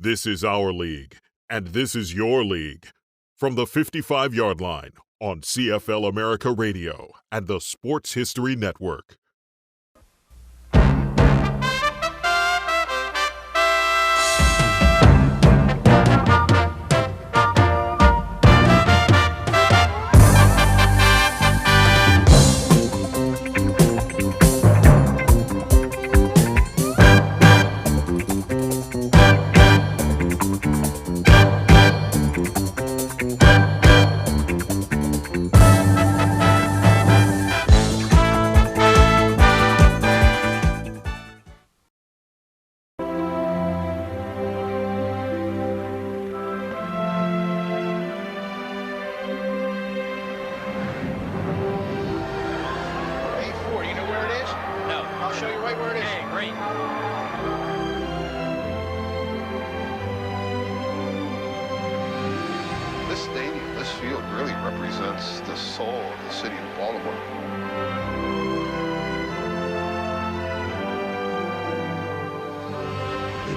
This is our league, and this is your league. From the 55-yard line on CFL America Radio and the Sports History Network.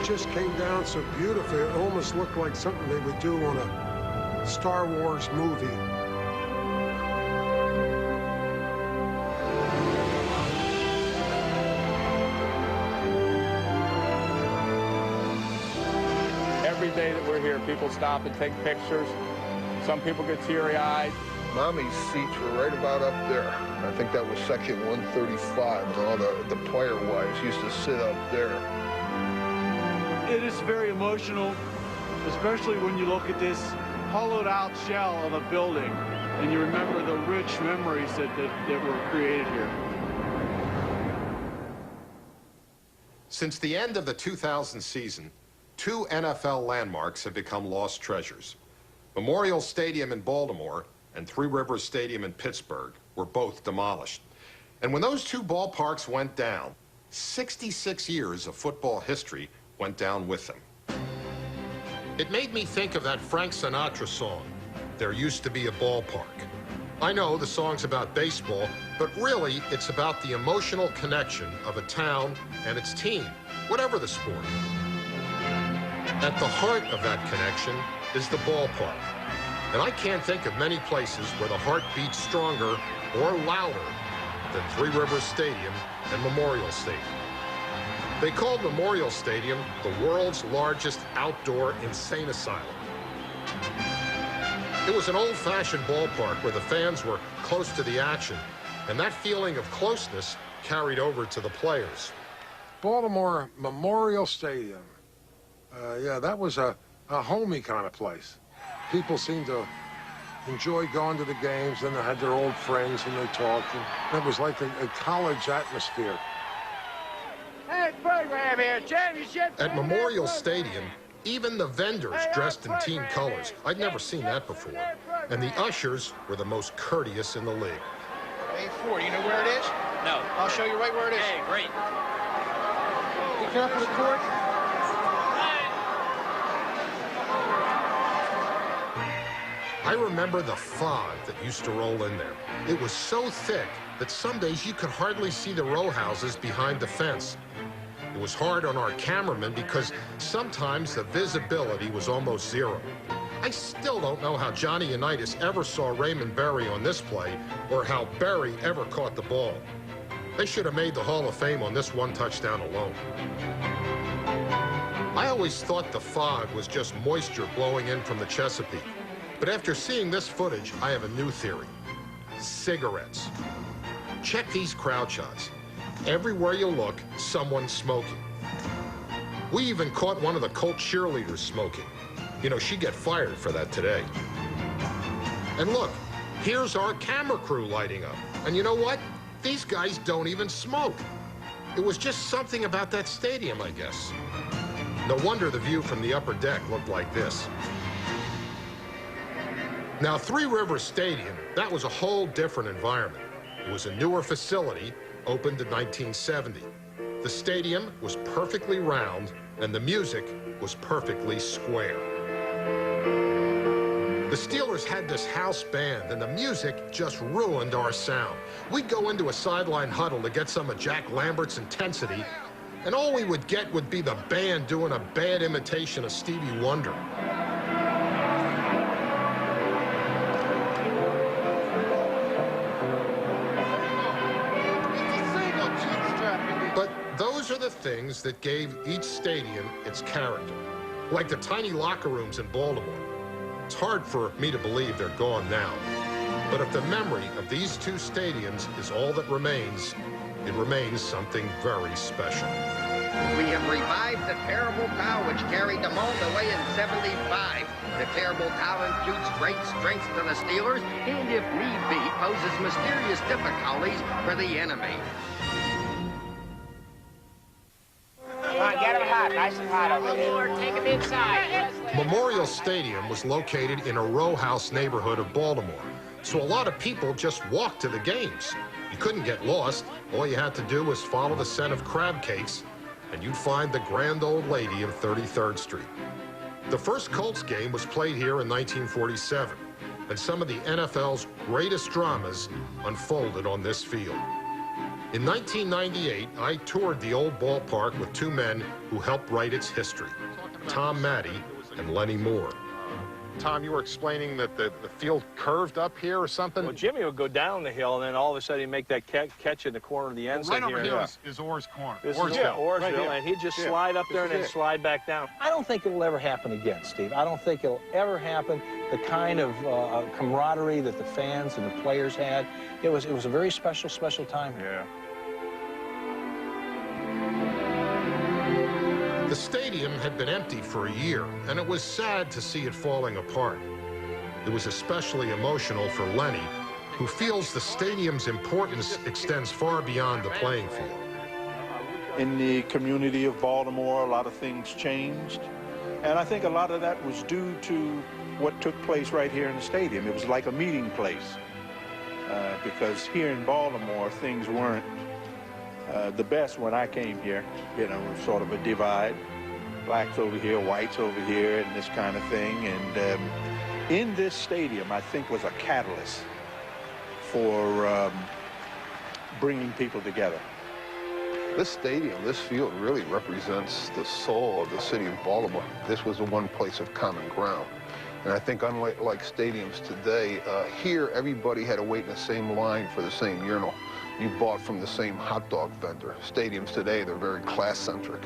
Just came down so beautifully, it almost looked like something they would do on a Star Wars movie. Every day that we're here, people stop and take pictures. Some people get teary-eyed. Mommy's seats were right about up there. I think that was section 135, and all the player wives used to sit up there. It is very emotional, especially when you look at this hollowed-out shell of a building and you remember the rich memories that were created here. Since the end of the 2000 season, 2 NFL landmarks have become lost treasures. Memorial Stadium in Baltimore and Three Rivers Stadium in Pittsburgh were both demolished. And when those 2 ballparks went down, 66 years of football history went down with them. It made me think of that Frank Sinatra song, There Used to Be a Ballpark. I know the song's about baseball, but really it's about the emotional connection of a town and its team, whatever the sport. At the heart of that connection is the ballpark. And I can't think of many places where the heart beats stronger or louder than Three Rivers Stadium and Memorial Stadium. They called Memorial Stadium the world's largest outdoor insane asylum. It was an old-fashioned ballpark where the fans were close to the action, and that feeling of closeness carried over to the players. Baltimore Memorial Stadium. Yeah, that was a homey kind of place. People seemed to enjoy going to the games, and they had their old friends, and they talked. And it was like a college atmosphere. At Memorial Stadium, even the vendors dressed in team colors. I'd never seen that before. And the ushers were the most courteous in the league. Hey, Ford, you know where it is? No. I'll show you right where it is. Hey, great. Be careful of the court. I remember the fog that used to roll in there. It was so thick that some days you could hardly see the row houses behind the fence. It was hard on our cameramen because sometimes the visibility was almost zero. I still don't know how Johnny Unitas ever saw Raymond Berry on this play or how Berry ever caught the ball. They should have made the Hall of Fame on this one touchdown alone. I always thought the fog was just moisture blowing in from the Chesapeake. But after seeing this footage, I have a new theory. Cigarettes. Check these crowd shots. Everywhere you look, someone's smoking. We even caught one of the Colt cheerleaders smoking. You know, she'd get fired for that today. And look, here's our camera crew lighting up. And you know what? These guys don't even smoke. It was just something about that stadium, I guess. No wonder the view from the upper deck looked like this. Now, Three Rivers Stadium, that was a whole different environment. It was a newer facility, opened in 1970. The stadium was perfectly round, and the music was perfectly square. The Steelers had this house band, and the music just ruined our sound. We'd go into a sideline huddle to get some of Jack Lambert's intensity, and all we would get would be the band doing a bad imitation of Stevie Wonder. But those are the things that gave each stadium its character, like the tiny locker rooms in Baltimore. It's hard for me to believe they're gone now. But if the memory of these two stadiums is all that remains, it remains something very special. We have revived the terrible towel which carried them all the way in '75. The terrible towel imputes great strength to the Steelers and, if need be, poses mysterious difficulties for the enemy. Come on, get them hot, nice and hot over here. Take them inside. Memorial Stadium was located in a row house neighborhood of Baltimore, so a lot of people just walked to the games. You couldn't get lost. All you had to do was follow the scent of crab cakes, and you'd find the grand old lady of 33rd Street. The first Colts game was played here in 1947, and some of the NFL's greatest dramas unfolded on this field. In 1998, I toured the old ballpark with two men who helped write its history, Tom Matte and Lenny Moore. Tom, you were explaining that the field curved up here or something? Well, Jimmy would go down the hill, and then all of a sudden he'd make that catch in the corner of the end zone right here. over here is Orr's Corner. Orrsville, Right and he'd just slide up there and then slide back down. I don't think it'll ever happen again, Steve. I don't think it'll ever happen. The kind of camaraderie that the fans and the players had, it was a very special time here. Yeah. The stadium had been empty for a year, and it was sad to see it falling apart. It was especially emotional for Lenny, who feels the stadium's importance extends far beyond the playing field. In the community of Baltimore, a lot of things changed, and I think a lot of that was due to what took place right here in the stadium. It was like a meeting place, because here in Baltimore, things weren't the best when I came here. You know, sort of a divide. Blacks over here, whites over here, and this kind of thing. And in this stadium, I think, was a catalyst for bringing people together. This stadium, this field really represents the soul of the city of Baltimore. This was the one place of common ground. And I think unlike stadiums today, here everybody had to wait in the same line for the same urinal. You bought from the same hot dog vendor. Stadiums today, they're very class-centric.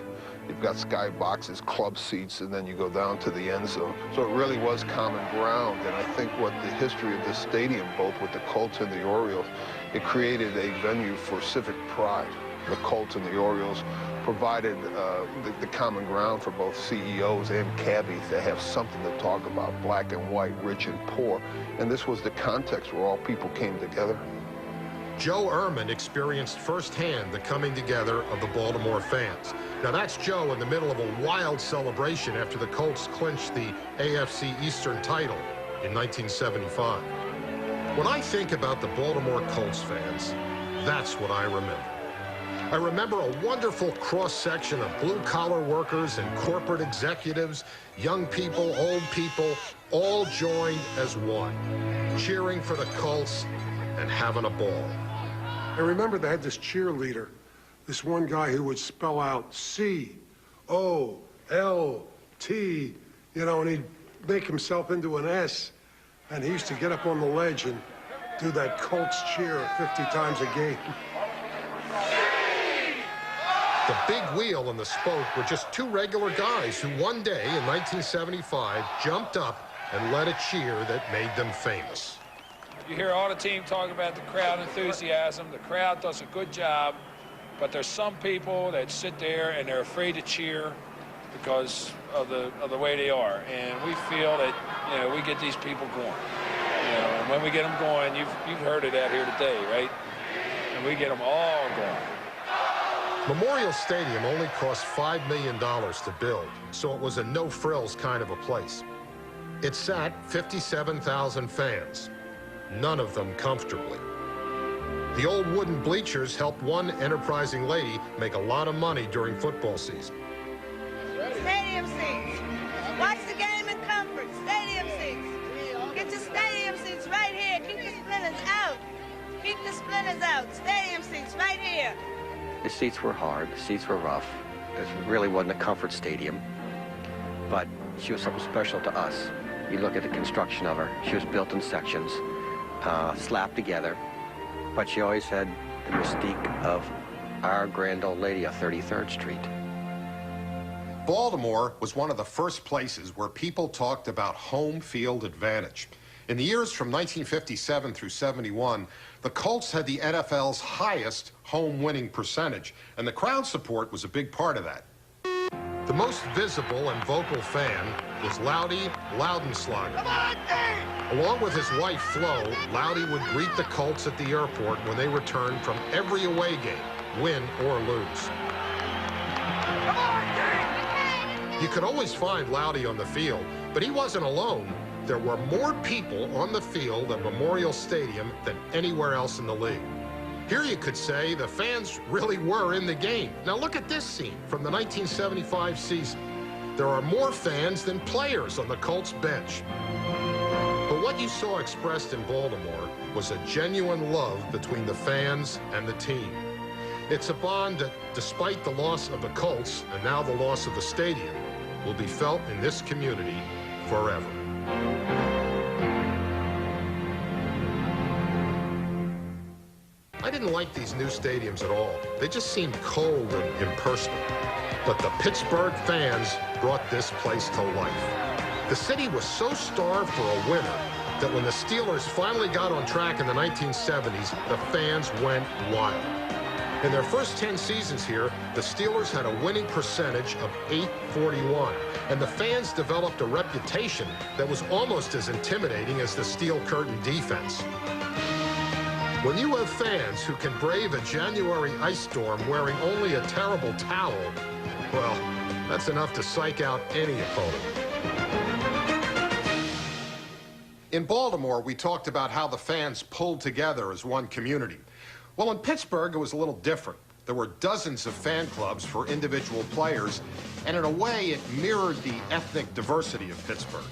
You've got sky boxes, club seats, and then you go down to the end zone. So it really was common ground, and I think what the history of this stadium, both with the Colts and the Orioles, it created a venue for civic pride. The Colts and the Orioles provided the common ground for both CEOs and cabbies to have something to talk about, black and white, rich and poor. And this was the context where all people came together. Joe Ehrman experienced firsthand the coming together of the Baltimore fans. Now that's Joe in the middle of a wild celebration after the Colts clinched the AFC Eastern title in 1975. When I think about the Baltimore Colts fans, that's what I remember. I remember a wonderful cross-section of blue-collar workers and corporate executives, young people, old people, all joined as one, cheering for the Colts and having a ball. I remember they had this cheerleader, this one guy who would spell out C-O-L-T, you know, and he'd make himself into an S, and he used to get up on the ledge and do that Colts cheer 50 times a game. The big wheel and the spoke were just two regular guys who one day in 1975 jumped up and led a cheer that made them famous. You hear all the team talk about the crowd enthusiasm. The crowd does a good job, but there's some people that sit there and they're afraid to cheer because of the way they are. And we feel that, you know, we get these people going. You know, and when we get them going, you've heard of that here today, right? And we get them all going. Memorial Stadium only cost $5 million to build, so it was a no-frills kind of a place. It sat 57,000 fans, none of them comfortably. The old wooden bleachers helped one enterprising lady make a lot of money during football season. Stadium seats. Watch the game in comfort. Stadium seats. Get your stadium seats right here. Keep the splinters out. Keep the splinters out. Stadium seats right here. The seats were hard, the seats were rough, This really wasn't a comfort stadium, but she was something special to us. You look at the construction of her. She was built in sections, slapped together, but she always had the mystique of our grand old lady of 33rd Street. Baltimore was one of the first places where people talked about home field advantage. In the years from 1957 through 71, the Colts had the NFL's highest home winning percentage, and the crowd support was a big part of that. The most visible and vocal fan was Loudy Loudenslager. Along with his wife, Flo, Loudy would greet the Colts at the airport when they returned from every away game, win or lose. You could always find Loudy on the field, but he wasn't alone. There were more people on the field at Memorial Stadium than anywhere else in the league. Here you could say the fans really were in the game. Now look at this scene from the 1975 season. There are more fans than players on the Colts bench. But what you saw expressed in Baltimore was a genuine love between the fans and the team. It's a bond that, despite the loss of the Colts and now the loss of the stadium, will be felt in this community forever. I didn't like these new stadiums at all. They just seemed cold and impersonal. But the Pittsburgh fans brought this place to life. The city was so starved for a winner that when the Steelers finally got on track in the 1970s, the fans went wild. In their first 10 seasons here, the Steelers had a winning percentage of .841, and the fans developed a reputation that was almost as intimidating as the Steel Curtain defense. When you have fans who can brave a January ice storm wearing only a terrible towel, well, that's enough to psych out any opponent. In Baltimore, we talked about how the fans pulled together as one community. Well, in Pittsburgh, it was a little different. There were dozens of fan clubs for individual players, and in a way, it mirrored the ethnic diversity of Pittsburgh.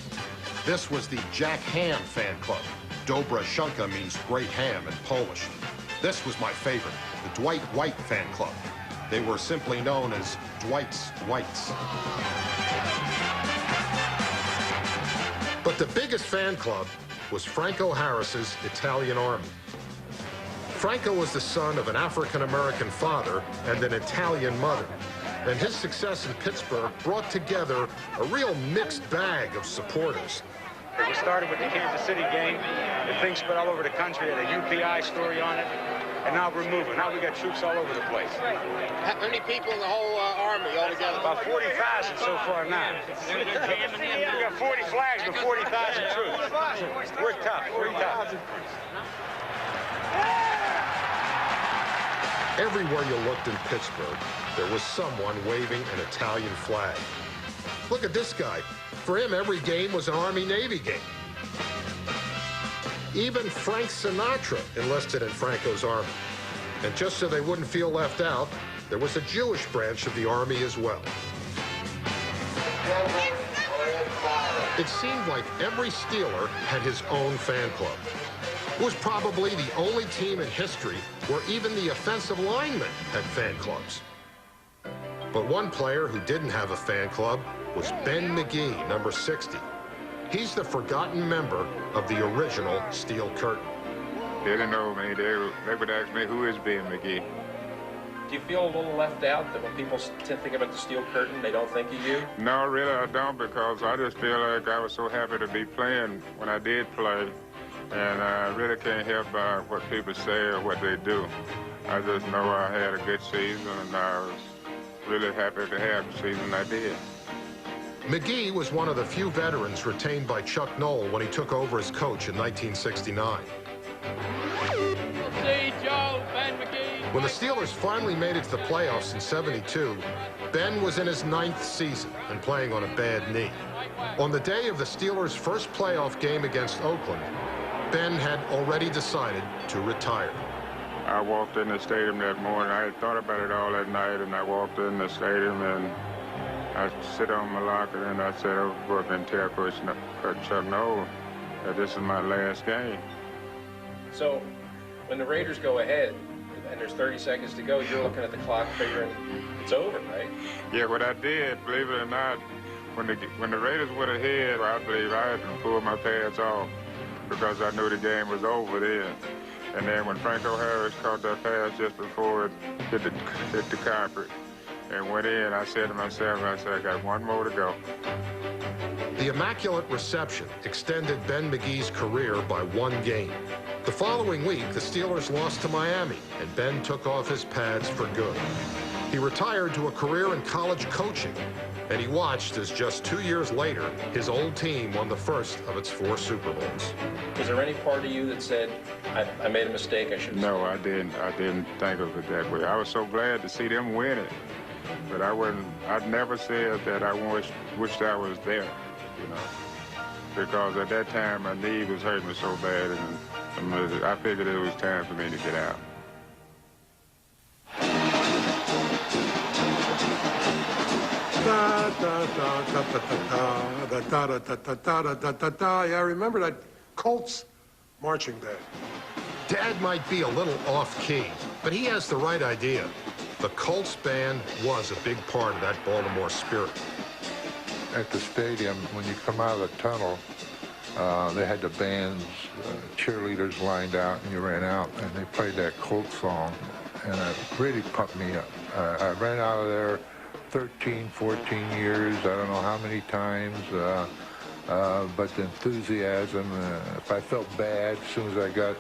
This was the Jack Ham fan club. Dobra Shunka means great ham in Polish. This was my favorite, the Dwight White fan club. They were simply known as Dwight's Whites. But the biggest fan club was Franco Harris's Italian Army. Franco was the son of an African-American father and an Italian mother, and his success in Pittsburgh brought together a real mixed bag of supporters. We started with the Kansas City game. The thing spread all over the country. It had a UPI story on it, and now we're moving. Now we got troops all over the place. How many people in the whole army altogether? About 40,000 so far now. We got 40 flags with 40,000 troops. We're tough. We're tough. Everywhere you looked in Pittsburgh, there was someone waving an Italian flag. Look at this guy. For him, every game was an Army-Navy game. Even Frank Sinatra enlisted in Franco's army. And just so they wouldn't feel left out, there was a Jewish branch of the Army as well. It seemed like every Steeler had his own fan club. It was probably the only team in history where even the offensive linemen had fan clubs. But one player who didn't have a fan club was Ben McGee, number 60. He's the forgotten member of the original Steel Curtain. They didn't know me. They would ask me, who is Ben McGee? Do you feel a little left out that when people think about the Steel Curtain, they don't think of you? No, really I don't, because I just feel like I was so happy to be playing when I did play. And I really can't help what people say or what they do. I just know I had a good season, and I was really happy to have the season I did. McGee was one of the few veterans retained by Chuck Noll when he took over as coach in 1969. See Joe, Ben McGee. When the Steelers finally made it to the playoffs in '72, Ben was in his 9th season and playing on a bad knee. On the day of the Steelers' first playoff game against Oakland, Ben had already decided to retire. I walked in the stadium that morning. I had thought about it all that night, and I walked in the stadium, and I sit on my locker, and I said, "Oh, go up and tell Coach Chuck Noll that this is my last game." So, when the Raiders go ahead, and there's 30 seconds to go, you're looking at the clock figuring it's over, right? Yeah, what I did, believe it or not, when the Raiders were ahead, I believe I had to pull my pads off because I knew the game was over then. And then when Franco Harris caught that pass just before it hit the carpet and went in, I said to myself, I got one more to go. The immaculate reception extended Ben McGee's career by one game. The following week, the Steelers lost to Miami, and Ben took off his pads for good. He retired to a career in college coaching, and he watched as just 2 years later, his old team won the first of its 4 Super Bowls. Was there any part of you that said, I made a mistake, I should have... No, I didn't think of it that way. I was so glad to see them win it, but I'd never said that I wished I was there, you know, because at that time my knee was hurting me so bad, and I figured it was time for me to get out. Yeah, I remember that Colts marching band. Dad might be a little off-key, but he has the right idea. The Colts band was a big part of that Baltimore spirit. At the stadium, when you come out of the tunnel, they had the bands, cheerleaders lined out, and you ran out, and they played that Colts song, and it really pumped me up. I ran out of there 13, 14 years, I don't know how many times, but the enthusiasm, if I felt bad as soon as I got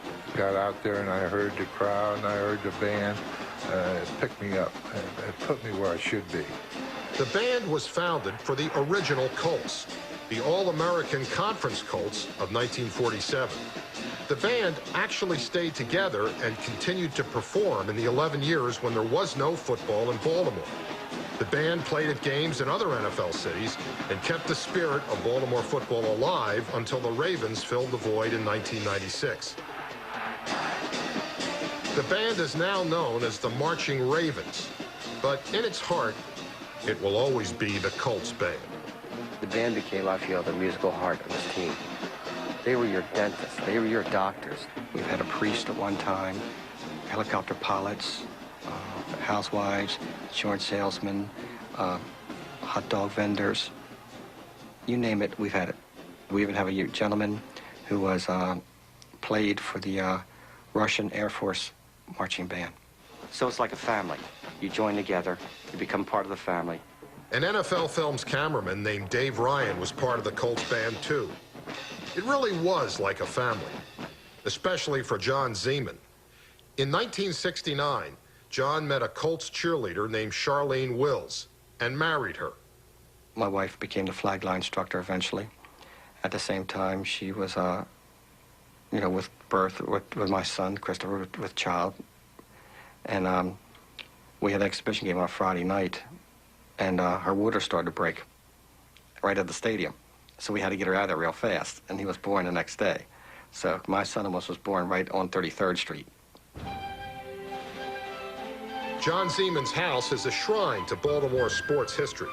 out there and I heard the crowd and I heard the band, it picked me up. It put me where I should be. The band was founded for the original Colts, the All-American Conference Colts of 1947. The band actually stayed together and continued to perform in the 11 years when there was no football in Baltimore. The band played at games in other NFL cities and kept the spirit of Baltimore football alive until the Ravens filled the void in 1996. The band is now known as the Marching Ravens, but in its heart, it will always be the Colts band. The band became, I feel, the musical heart of this team. They were your dentists. They were your doctors. We've had a priest at one time, helicopter pilots, housewives, insurance salesmen, hot dog vendors. You name it, we've had it. We even have a gentleman who was played for the Russian Air Force marching band. So it's like a family. You join together, you become part of the family. An NFL Films cameraman named Dave Ryan was part of the Colts band, too. It really was like a family, especially for John Zeman. In 1969, John met a Colts cheerleader named Charlene Wills and married her. My wife became the flag line instructor eventually. At the same time, she was, with birth with my son, Christopher, with child. And we had an exhibition game on a Friday night, and her water started to break right at the stadium. So we had to get her out of there real fast, and he was born the next day. So my son almost was born right on 33rd Street. John Zeman's house is a shrine to Baltimore sports history.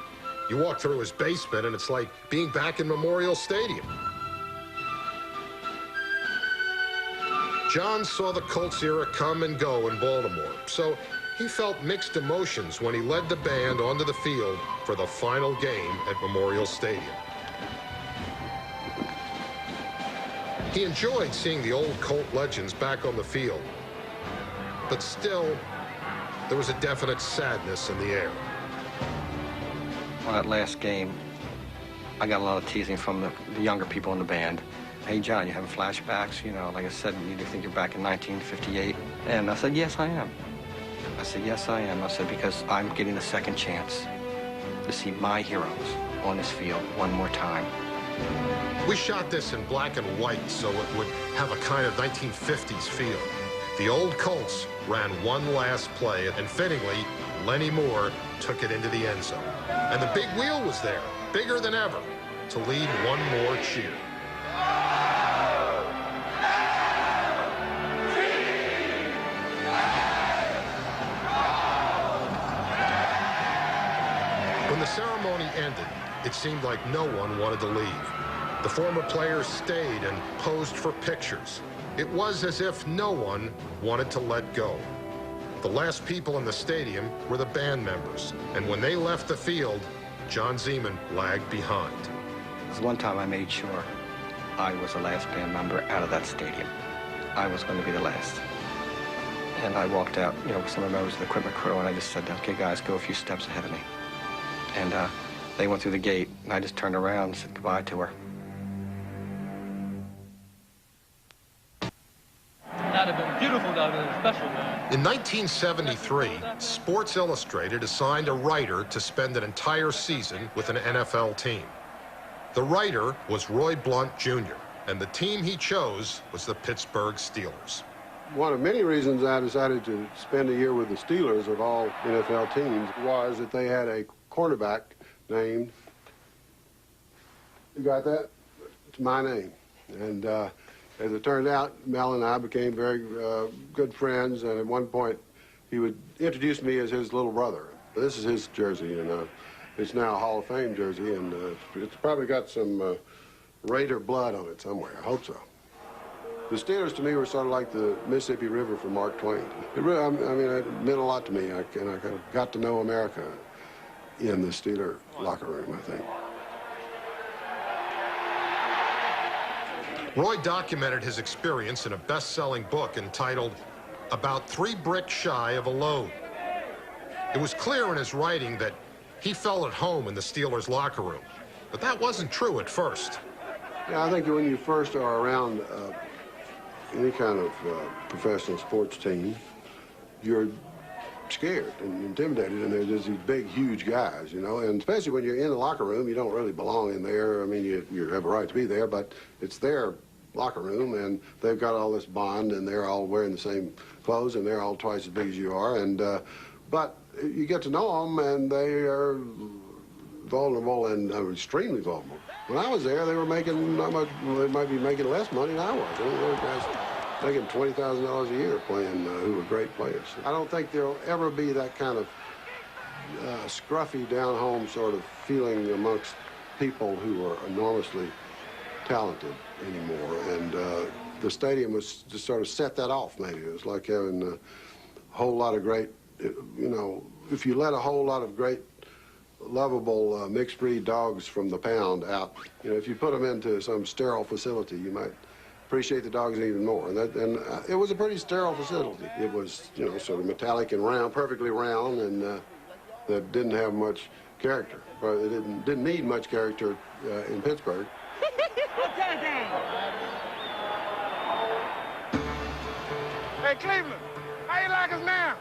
You walk through his basement, and it's like being back in Memorial Stadium. John saw the Colts era come and go in Baltimore, so he felt mixed emotions when he led the band onto the field for the final game at Memorial Stadium. He enjoyed seeing the old Colt legends back on the field, but still, there was a definite sadness in the air. On that last game, I got a lot of teasing from the younger people in the band. Hey, John, you having flashbacks? You know, like I said, you think you're back in 1958? And I said, yes, I am. I said, yes, I am. I said, because I'm getting a second chance to see my heroes on this field one more time. We shot this in black and white so it would have a kind of 1950s feel. The old Colts ran one last play, and fittingly, Lenny Moore took it into the end zone. And the big wheel was there, bigger than ever, to lead one more cheer. When the ceremony ended, it seemed like no one wanted to leave. The former players stayed and posed for pictures. It was as if no one wanted to let go. The last people in the stadium were the band members, and when they left the field, John Zeman lagged behind. There's one time I made sure I was the last band member out of that stadium. I was going to be the last. And I walked out, with some of the members of the equipment crew, and I just said, okay, guys, go a few steps ahead of me. And they went through the gate, and I just turned around and said goodbye to her. That'd have been beautiful, that would have been special, man. In 1973, Sports Illustrated assigned a writer to spend an entire season with an NFL team. The writer was Roy Blount, Jr., and the team he chose was the Pittsburgh Steelers. One of many reasons I decided to spend a year with the Steelers of all NFL teams was that they had a quarterback named, you got that? It's my name. And as it turned out, Mel and I became very good friends, and at one point he would introduce me as his little brother. This is his jersey, and it's now a Hall of Fame jersey, and it's probably got some Raider blood on it somewhere. I hope so. The Steelers, to me, were sort of like the Mississippi River for Mark Twain. It really, I mean, it meant a lot to me, and I kind of got to know America in the Steeler locker room, I think. Roy documented his experience in a best-selling book entitled About 3 Bricks Shy of a Load. It was clear in his writing that he felt at home in the Steelers locker room, but that wasn't true at first. Yeah, I think when you first are around any kind of professional sports team, you're scared and intimidated, and there's just these big, huge guys, and especially when you're in the locker room, you don't really belong in there. I mean, you have a right to be there, but it's their locker room, and they've got all this bond, and they're all wearing the same clothes, and they're all twice as big as you are, and but you get to know them, and they are vulnerable and extremely vulnerable. When I was there, they were making not much. They might be making less money than I was. I mean, those guys making $20,000 a year playing, who were great players. I don't think there'll ever be that kind of scruffy, down-home sort of feeling amongst people who are enormously talented anymore. And the stadium was just sort of set that off. Maybe it was like having a whole lot of great, if you let a whole lot of great lovable mixed breed dogs from the pound out. If you put them into some sterile facility, you might appreciate the dogs even more. And it was a pretty sterile facility. It was, sort of metallic and round, perfectly round, and that didn't have much character. But it didn't need much character in Pittsburgh. Hey, Cleveland, how you like us now?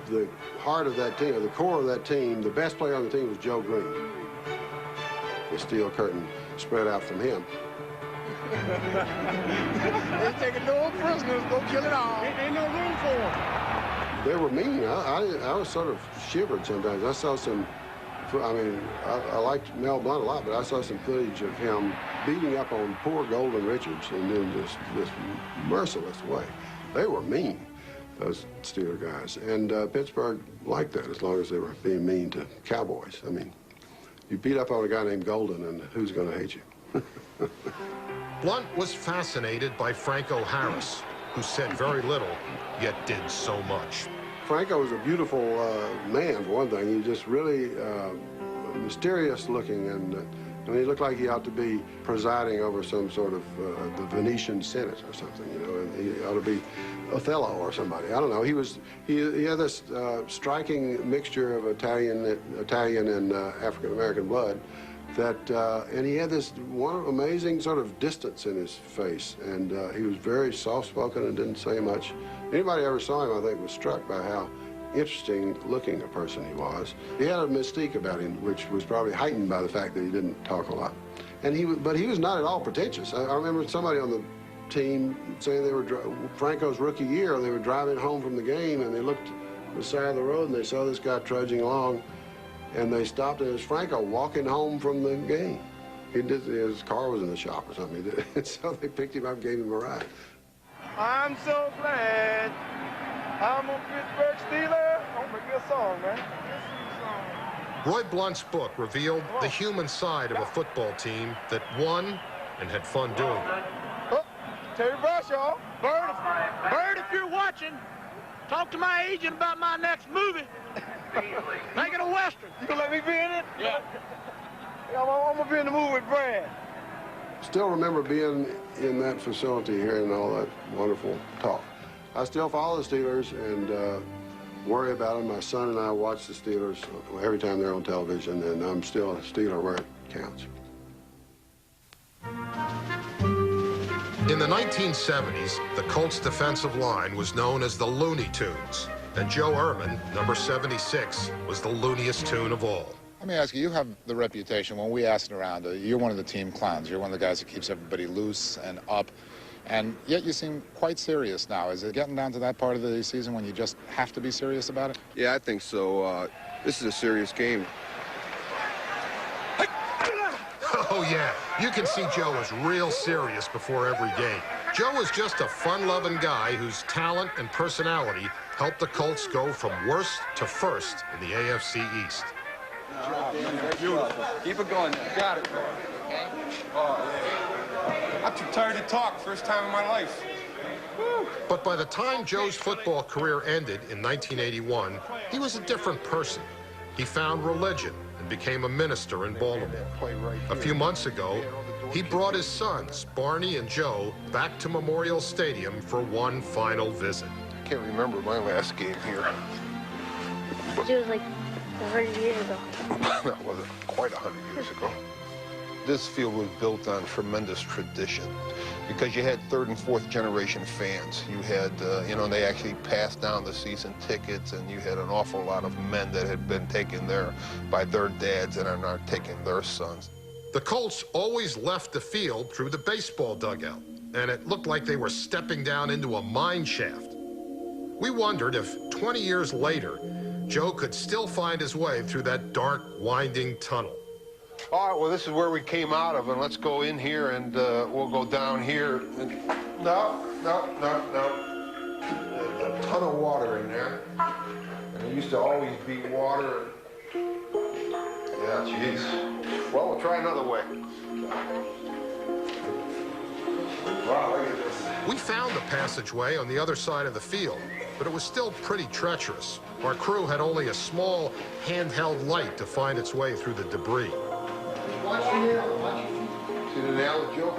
The heart of that team, or the core of that team, the best player on the team was Joe Green. The steel curtain spread out from him. They taking no prisoners, go kill it all. Ain't no room for them. They were mean. I was sort of shivered sometimes. I saw some, I liked Mel Blount a lot, but I saw some footage of him beating up on poor Golden Richards in just this merciless way. They were mean, those Steeler guys. And Pittsburgh liked that as long as they were being mean to Cowboys. I mean, you beat up on a guy named Golden, and who's going to hate you? Blount was fascinated by Franco Harris, who said very little, yet did so much. Franco was a beautiful man, for one thing. He was just really mysterious looking, and he looked like he ought to be presiding over some sort of the Venetian Senate or something, and he ought to be Othello or somebody. I don't know. He had this striking mixture of Italian and African-American blood. And he had this one amazing sort of distance in his face, and he was very soft-spoken and didn't say much. Anybody who ever saw him, I think, was struck by how interesting-looking a person he was. He had a mystique about him, which was probably heightened by the fact that he didn't talk a lot. But he was not at all pretentious. I remember somebody on the team saying they were Franco's rookie year. They were driving home from the game, and they looked at the side of the road, and they saw this guy trudging along. And they stopped, and it was Franco walking home from the game. His car was in the shop or something. So they picked him up and gave him a ride. I'm so glad I'm a Pittsburgh Steeler. Oh, make me a song, man. Roy Blount's book revealed the human side of a football team that won and had fun doing it. Oh, Terry Bradshaw. Bird, if you're watching, Talk to my agent about my next movie. Make it a Western. You gonna let me be in it? Yeah. I'm gonna be in the movie with Brad. Still remember being in that facility, hearing all that wonderful talk. I still follow the Steelers and worry about them. My son and I watch the Steelers every time they're on television, and I'm still a Steeler where it counts. In the 1970s, the Colts defensive line was known as the Looney Tunes, and Joe Ehrman, number 76, was the looniest tune of all. Let me ask you, you have the reputation, when we ask it around, you're one of the team clowns. You're one of the guys that keeps everybody loose and up, and yet you seem quite serious now. Is it getting down to that part of the season when you just have to be serious about it? Yeah, I think so. This is a serious game. Oh, yeah. You can see Joe is real serious before every game. Joe is just a fun-loving guy whose talent and personality helped the Colts go from worst to first in the AFC East. Beautiful. Keep it going. Got it. I'm too tired to talk. First time in my life. But by the time Joe's football career ended in 1981, he was a different person. He found religion and became a minister in Baltimore. A few months ago, he brought his sons, Barney and Joe, back to Memorial Stadium for one final visit. I can't remember my last game here. It was like 100 years ago. That wasn't quite 100 years ago. This field was built on tremendous tradition because you had third and fourth generation fans. You had, they actually passed down the season tickets, and you had an awful lot of men that had been taken there by their dads and are now taking their sons. The Colts always left the field through the baseball dugout, and it looked like they were stepping down into a mine shaft. We wondered if 20 years later, Joe could still find his way through that dark, winding tunnel. All right, well, this is where we came out of, and let's go in here, and we'll go down here. No. There's a ton of water in there, and there used to always be water. Yeah, jeez. Well, we'll try another way. Wow, look at this. We found a passageway on the other side of the field, but it was still pretty treacherous. Our crew had only a small handheld light to find its way through the debris. Watch your nail. Watch your feet. See the nail, Joe?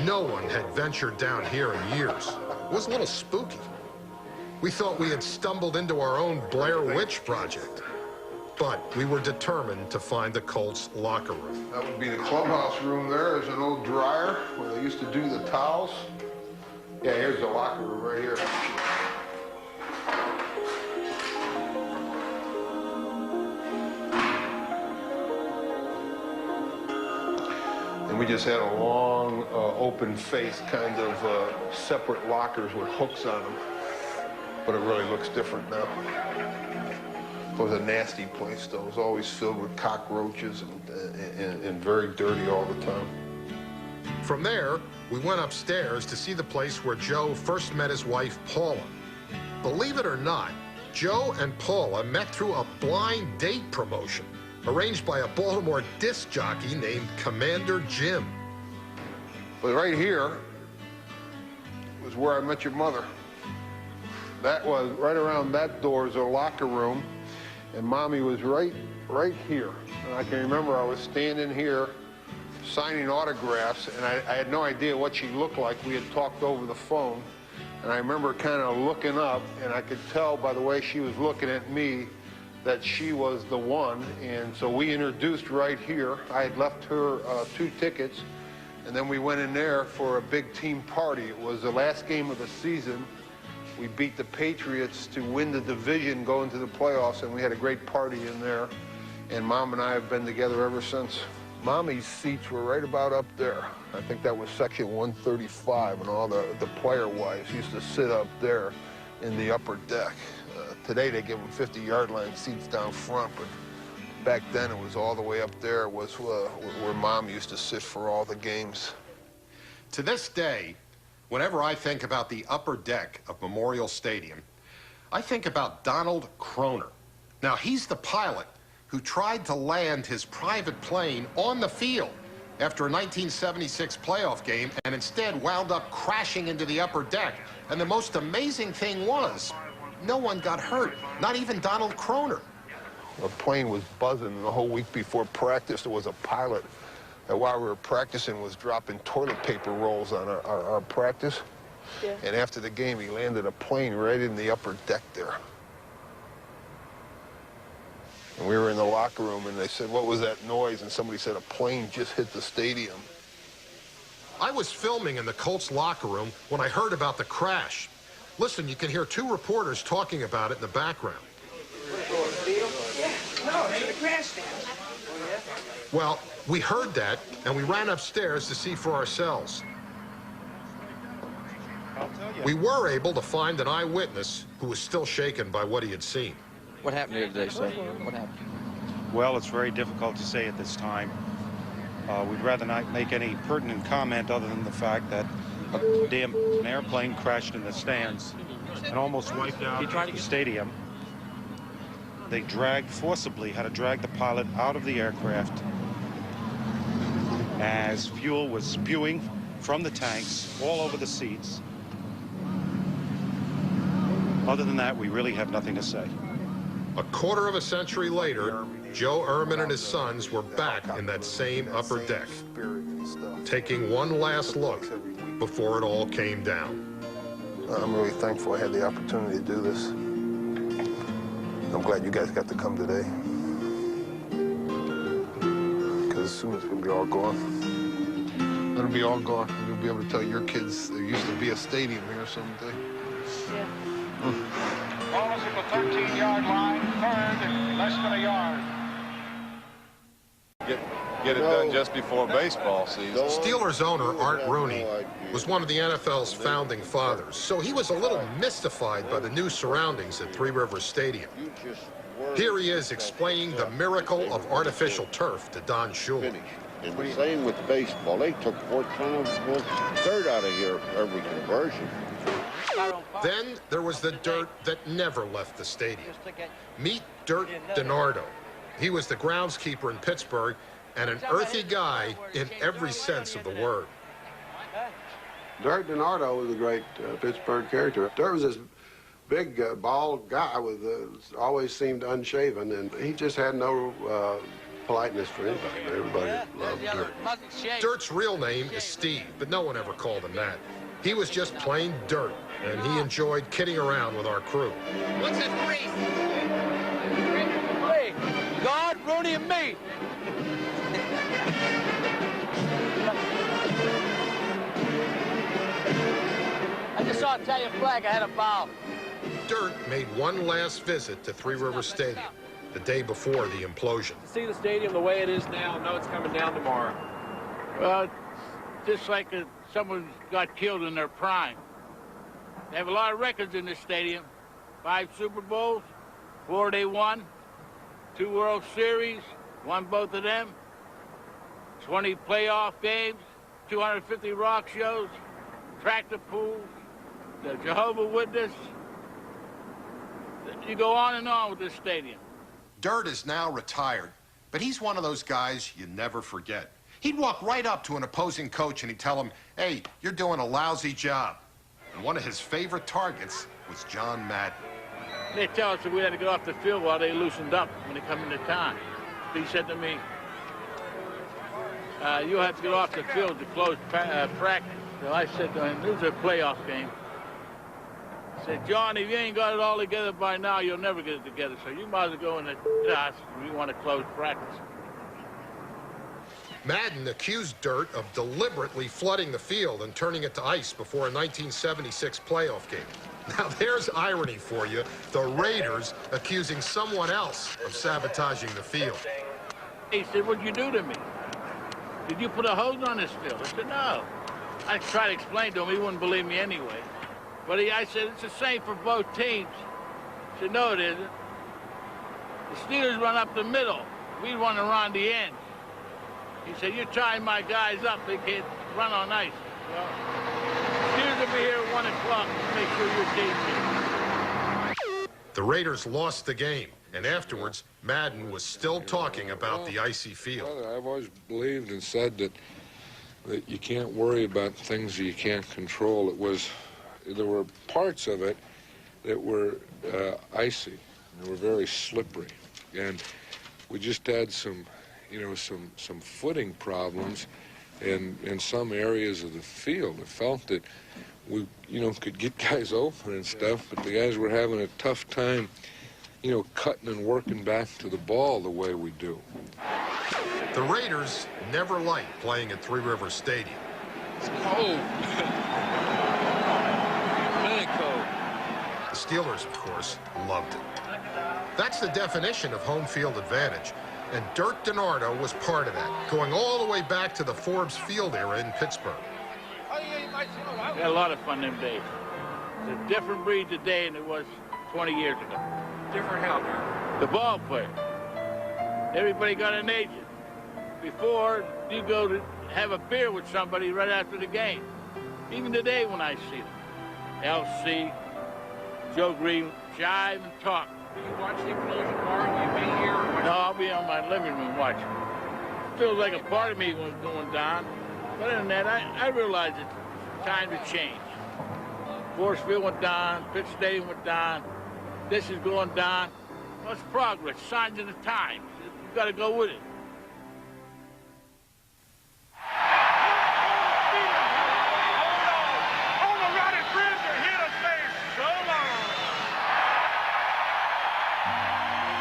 No one had ventured down here in years. It was a little spooky. We thought we had stumbled into our own Blair Witch project. But we were determined to find the Colts locker room. That would be the clubhouse room there. There's an old dryer where they used to do the towels. Yeah, here's the locker room right here. And we just had a long, open face kind of separate lockers with hooks on them. But it really looks different now. It was a nasty place, though. It was always filled with cockroaches and very dirty all the time. From there, we went upstairs to see the place where Joe first met his wife, Paula. Believe it or not, Joe and Paula met through a blind date promotion arranged by a Baltimore disc jockey named Commander Jim. But right here was where I met your mother. That was right around that door is a locker room, and Mommy was right here. And I can remember I was standing here signing autographs, and I had no idea what she looked like. We had talked over the phone, and I remember kind of looking up, and I could tell by the way she was looking at me that she was the one, and so we introduced right here. I had left her 2 tickets, and then we went in there for a big team party. It was the last game of the season. We beat the Patriots to win the division, go into the playoffs, and we had a great party in there, and Mom and I have been together ever since. Mommy's seats were right about up there. I think that was section 135, and all the player wives used to sit up there in the upper deck. Today they give them 50-yard line seats down front, but back then it was all the way up there was where Mom used to sit for all the games. To this day, whenever I think about the upper deck of Memorial Stadium, I think about Donald Kroner. Now, he's the pilot who tried to land his private plane on the field after a 1976 playoff game and instead wound up crashing into the upper deck. And the most amazing thing was, no one got hurt, not even Donald Kroner. The plane was buzzing the whole week before practice. There was a pilot that while we were practicing was dropping toilet paper rolls on our practice. Yeah. And after the game, he landed a plane right in the upper deck there. And we were in the locker room, and they said, what was that noise? And somebody said, a plane just hit the stadium. I was filming in the Colts locker room when I heard about the crash. Listen, you can hear two reporters talking about it in the background. No, it's the crash stand. Well, we heard that, and we ran upstairs to see for ourselves. We were able to find an eyewitness who was still shaken by what he had seen. What happened here today, sir? What happened? Well, it's very difficult to say at this time. We'd rather not make any pertinent comment other than the fact that an airplane crashed in the stands and almost wiped out the stadium. They forcibly had to drag the pilot out of the aircraft as fuel was spewing from the tanks all over the seats. Other than that, we really have nothing to say. A quarter of a century later, Joe Ehrman and his sons were back in that same upper deck, taking one last look before it all came down. I'm really thankful I had the opportunity to do this. I'm glad you guys got to come today. Because soon it's going to be all gone. It'll be all gone. And you'll be able to tell your kids there used to be a stadium here someday. Yeah. Ball is at the 13-yard line, third, less than a yard. Get it done just before baseball season. Steelers owner Art Rooney was one of the NFL's founding fathers, so he was a little mystified by the new surroundings at Three Rivers Stadium. Here he is explaining the miracle of artificial turf to Don Shula. And the same with baseball. They took 4 tons of dirt out of here every conversion. Then there was the dirt that never left the stadium. Meet Dirt DiNardo. He was the groundskeeper in Pittsburgh and an earthy guy in every sense of the word. Dirt DiNardo was a great Pittsburgh character. Dirt was this big, bald guy with always seemed unshaven, and he just had no politeness for anybody. Everybody loved Dirt. Dirt's real name is Steve, but no one ever called him that. He was just plain Dirt, and he enjoyed kidding around with our crew. What's his race? Hey, God, Rooney, and me. I just saw Italian flag. I had a bow. Dirt made one last visit to Three Rivers Stadium the day before the implosion. To see the stadium the way it is now, know it's coming down tomorrow. Well, just like someone got killed in their prime. They have a lot of records in this stadium. 5 Super Bowls, 4 they won, 2 World Series, won both of them, 20 playoff games, 250 rock shows, tractor pools, the Jehovah's Witness. You go on and on with this stadium. Dirt is now retired, but he's one of those guys you never forget. He'd walk right up to an opposing coach and he'd tell him, hey, you're doing a lousy job. And one of his favorite targets was John Madden. They tell us that we had to get off the field while they loosened up when they come into town. He said to me, you'll have to get off the field to close practice. So I said to him, this is a playoff game. I said, John, if you ain't got it all together by now, you'll never get it together. So you might as well go in the house if you want to close practice. Madden accused Dirt of deliberately flooding the field and turning it to ice before a 1976 playoff game. Now, there's irony for you. The Raiders accusing someone else of sabotaging the field. He said, what'd you do to me? Did you put a hose on this field? I said, no. I tried to explain to him. He wouldn't believe me anyway. But I said, it's the same for both teams. He said, no, it isn't. The Steelers run up the middle. We run around the end. He said, you're tying my guys up. They can't run on ice. Well, Steelers will be here at 1 o'clock to make sure your team's here. The Raiders lost the game, and afterwards, Madden was still talking about the icy field. I've always believed and said that you can't worry about things that you can't control. There were parts of it that were icy. They were very slippery. And we just had some, you know, some footing problems in some areas of the field. I felt that we, you know, could get guys open and stuff, but the guys were having a tough time, you know, cutting and working back to the ball the way we do. The Raiders never liked playing at Three Rivers Stadium. It's cold. Really cold. The Steelers, of course, loved it. That's the definition of home field advantage, and Dirk DiNardo was part of that, going all the way back to the Forbes Field era in Pittsburgh. We had a lot of fun them days. It's a different breed today than it was 20 years ago. Different how? The ball player. Everybody got an agent. Before, you go to have a beer with somebody right after the game. Even today when I see them. LC, Joe Green, jive and talk. Do you watch the implosion bar? You be here? No, I'll be on my living room watching. Feels like a part of me was going down. But other than that, I realized it's time to change. Force Field went down, Pitt Stadium went down. This is going down. Well, it's progress, signs of the times. You got to go with it.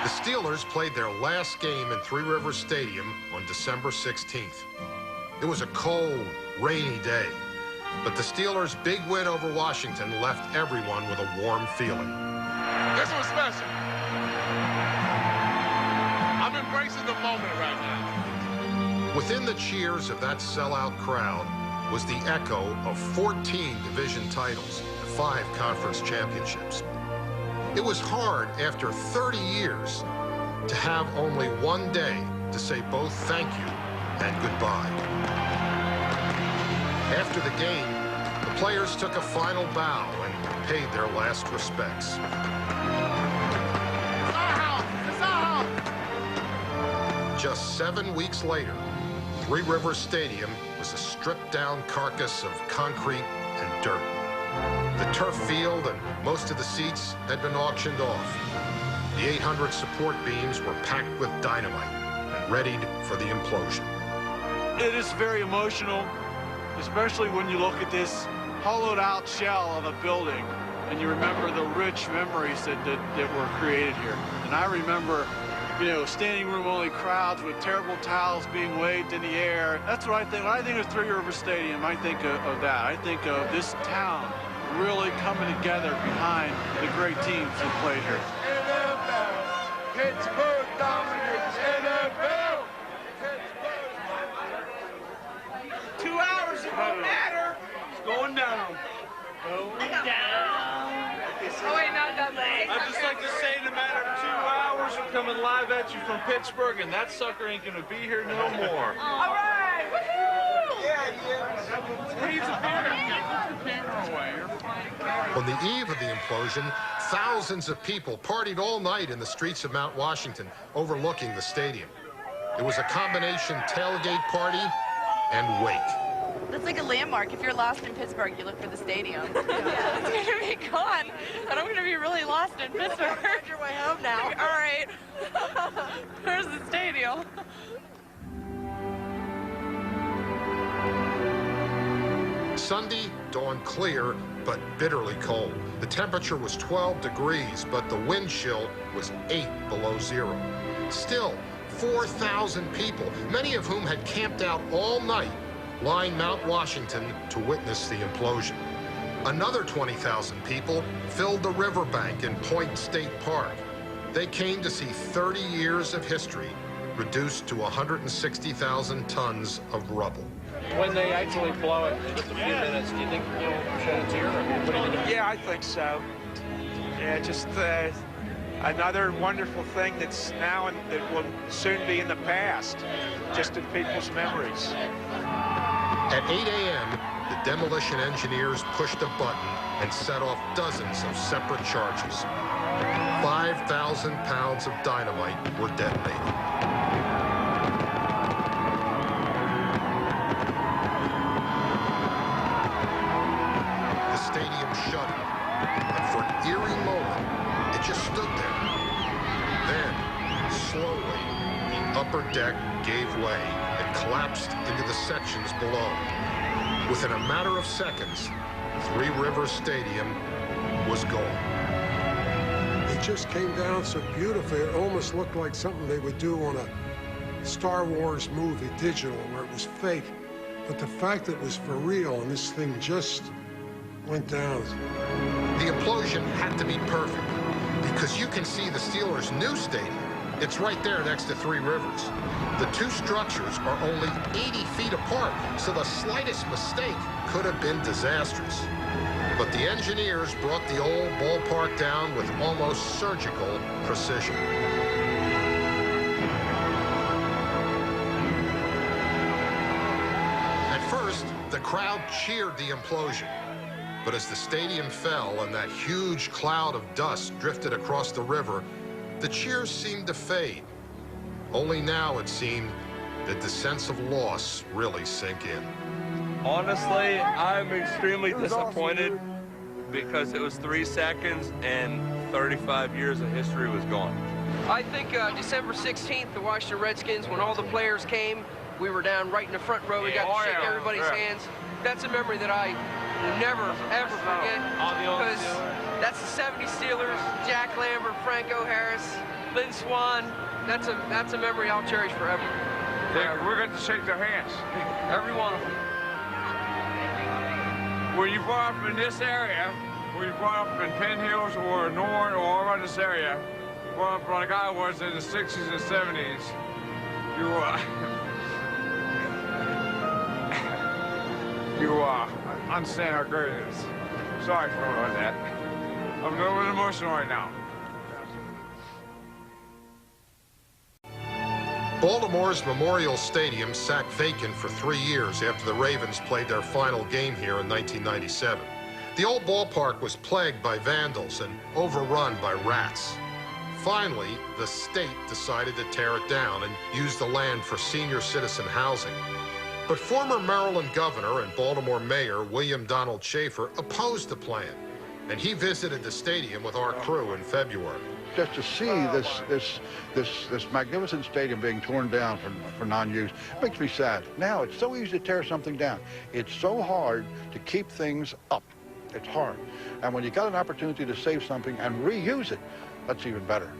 The Steelers played their last game in Three Rivers Stadium on December 16th. It was a cold, rainy day, but the Steelers' big win over Washington left everyone with a warm feeling. This was special. I'm embracing the moment right now. Within the cheers of that sellout crowd was the echo of 14 division titles and 5 conference championships. It was hard after 30 years to have only one day to say both thank you and goodbye. After the game, the players took a final bow and paid their last respects. Just 7 weeks later, Three Rivers Stadium was a stripped-down carcass of concrete and dirt. The turf field and most of the seats had been auctioned off. The 800 support beams were packed with dynamite and readied for the implosion. It is very emotional, especially when you look at this hollowed-out shell of a building and you remember the rich memories that were created here. And I remember, you know, standing room only crowds with terrible towels being waved in the air. That's what I think. When I think of Three Rivers Stadium, I think of that. I think of this town really coming together behind the great teams that played here. NFL, Pittsburgh dominates NFL. 2 hours, it won't matter. It's going down. Going down. Oh, wait, not that late. I'd just like to say in a matter of 2 hours, we're coming live at you from Pittsburgh, and that sucker ain't going to be here no more. All right, woohoo! Yeah. Leave the camera away. On the eve of the implosion, thousands of people partied all night in the streets of Mount Washington, overlooking the stadium. It was a combination tailgate party and wake. That's like a landmark. If you're lost in Pittsburgh, you look for the stadium. Yeah, it's going to be gone, and I'm going to be really lost in Pittsburgh. You're your way home now. All right. Where's the stadium? Sunday dawned clear, but bitterly cold. The temperature was 12 degrees, but the wind chill was 8 below zero. Still, 4,000 people, many of whom had camped out all night, lined Mount Washington to witness the implosion. Another 20,000 people filled the riverbank in Point State Park. They came to see 30 years of history reduced to 160,000 tons of rubble. When they actually blow it in just a few minutes, do you think you'll shed a tear? Or what do you think? Yeah, I think so. Yeah, just another wonderful thing that's now and that will soon be in the past, just in people's memories. At 8 a.m., the demolition engineers pushed a button and set off dozens of separate charges. 5,000 pounds of dynamite were detonated. The stadium shuddered, and for an eerie moment, upper deck gave way and collapsed into the sections below. Within a matter of seconds, Three Rivers Stadium was gone. It just came down so beautifully. It almost looked like something they would do on a Star Wars movie, digital, where it was fake. But the fact that it was for real and this thing just went down. The implosion had to be perfect because you can see the Steelers' new stadium. It's right there next to Three Rivers. The two structures are only 80 feet apart, so the slightest mistake could have been disastrous. But the engineers brought the old ballpark down with almost surgical precision. At first, the crowd cheered the implosion. But as the stadium fell and that huge cloud of dust drifted across the river, the cheers seemed to fade. Only now, it seemed, did the sense of loss really sink in. Honestly, I'm extremely disappointed because it was 3 seconds and 35 years of history was gone. I think December 16th, the Washington Redskins, when all the players came, we were down right in the front row. We got to shake everybody's hands. That's a memory that I never, ever forget, because that's the 70 Steelers, Jack Lambert, Franco Harris, Lynn Swan. That's a memory I'll cherish forever. Yeah, we're going to shake their hands. Every one of them. Were you brought up in this area, were you brought up in Penn Hills or Norton or around this area, you brought up like I was in the 60s and 70s, you understand how great it is. Sorry for all that. I'm a little bit emotional right now. Baltimore's Memorial Stadium sat vacant for 3 years after the Ravens played their final game here in 1997. The old ballpark was plagued by vandals and overrun by rats. Finally, the state decided to tear it down and use the land for senior citizen housing. But former Maryland governor and Baltimore mayor William Donald Schaefer opposed the plan, and he visited the stadium with our crew in February. Just to see this magnificent stadium being torn down for non-use makes me sad. Now, it's so easy to tear something down. It's so hard to keep things up. It's hard. And when you got an opportunity to save something and reuse it, that's even better.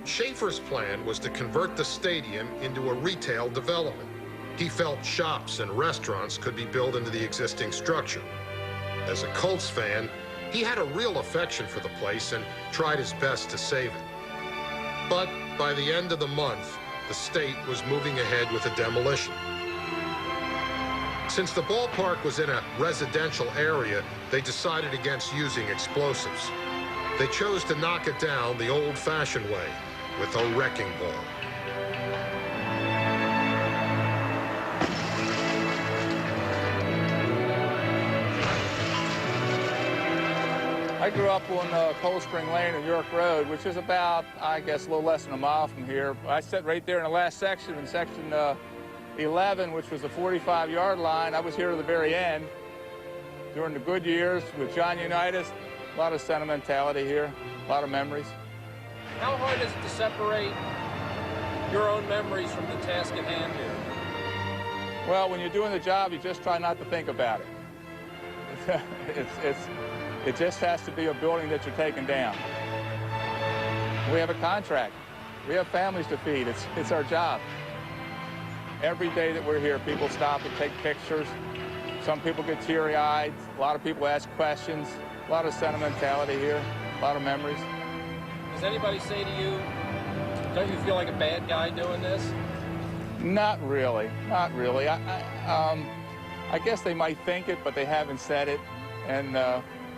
Schaefer's plan was to convert the stadium into a retail development. He felt shops and restaurants could be built into the existing structure. As a Colts fan, he had a real affection for the place and tried his best to save it. But by the end of the month, the state was moving ahead with a demolition. Since the ballpark was in a residential area, they decided against using explosives. They chose to knock it down the old-fashioned way, with a wrecking ball. I grew up on Cold Spring Lane and York Road, which is about, I guess, a little less than a mile from here. I sat right there in the last section, in section 11, which was the 45-yard line. I was here to the very end during the good years with John Unitas. A lot of sentimentality here, a lot of memories. How hard is it to separate your own memories from the task at hand here? Well, when you're doing the job, you just try not to think about it. It just has to be a building that you're taking down. We have a contract. We have families to feed. It's our job. Every day that we're here, people stop and take pictures. Some people get teary-eyed. A lot of people ask questions. A lot of sentimentality here. A lot of memories. Does anybody say to you, don't you feel like a bad guy doing this? Not really. Not really. I guess they might think it, but they haven't said it. And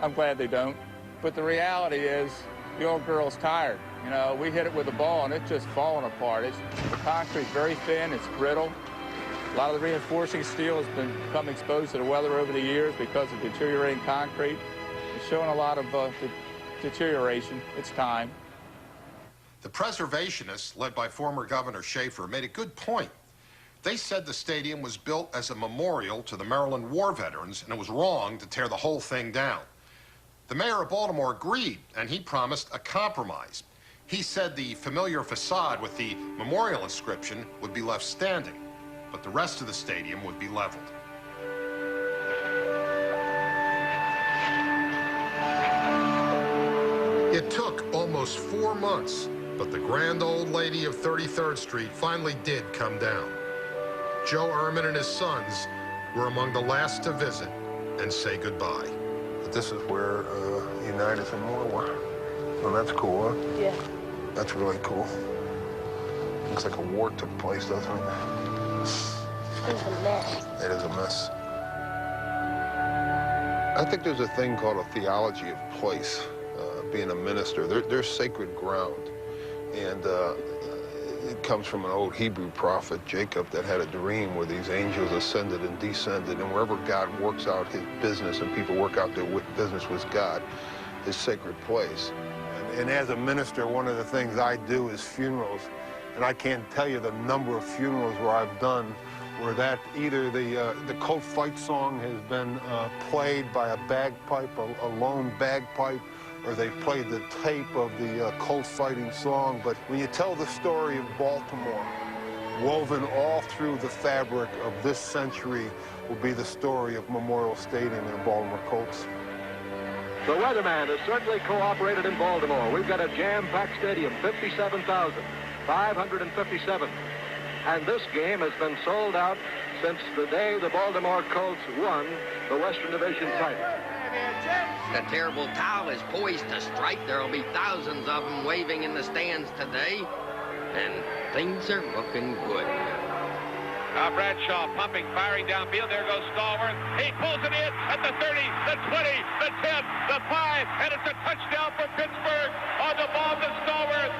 I'm glad they don't. But the reality is, the old girl's tired. You know, we hit it with a ball, and it's just falling apart. The concrete's very thin. It's brittle. A lot of the reinforcing steel has become exposed to the weather over the years because of deteriorating concrete. It's showing a lot of deterioration. It's time. The preservationists, led by former Governor Schaefer, made a good point. They said the stadium was built as a memorial to the Maryland war veterans, and it was wrong to tear the whole thing down. The mayor of Baltimore agreed, and he promised a compromise. He said the familiar facade with the memorial inscription would be left standing, but the rest of the stadium would be leveled. It took almost 4 months, but the grand old lady of 33rd Street finally did come down. Joe Ehrman and his sons were among the last to visit and say goodbye. But this is where Unitas and Moore were. Well, that's cool, huh? Yeah. That's really cool. Looks like a war took place, doesn't it? It's a mess. It is a mess. I think there's a thing called a theology of place. Being a minister, there's sacred ground. And it comes from an old Hebrew prophet, Jacob, that had a dream where these angels ascended and descended, and wherever God works out his business and people work out their business with God, is sacred place. And as a minister, one of the things I do is funerals. And I can't tell you the number of funerals where I've done where that either the Colt fight song has been played by a bagpipe, a lone bagpipe, or they've played the tape of the Colt fighting song. But when you tell the story of Baltimore, woven all through the fabric of this century will be the story of Memorial Stadium and the Baltimore Colts. The weatherman has certainly cooperated in Baltimore. We've got a jam-packed stadium, 57,557. And this game has been sold out since the day the Baltimore Colts won the Western Division title. The terrible towel is poised to strike. There'll be thousands of them waving in the stands today. And things are looking good. Bradshaw pumping, firing downfield. There goes Stallworth. He pulls it in at the 30, the 20, the 10, the 5, and it's a touchdown for Pittsburgh on the ball to Stallworth.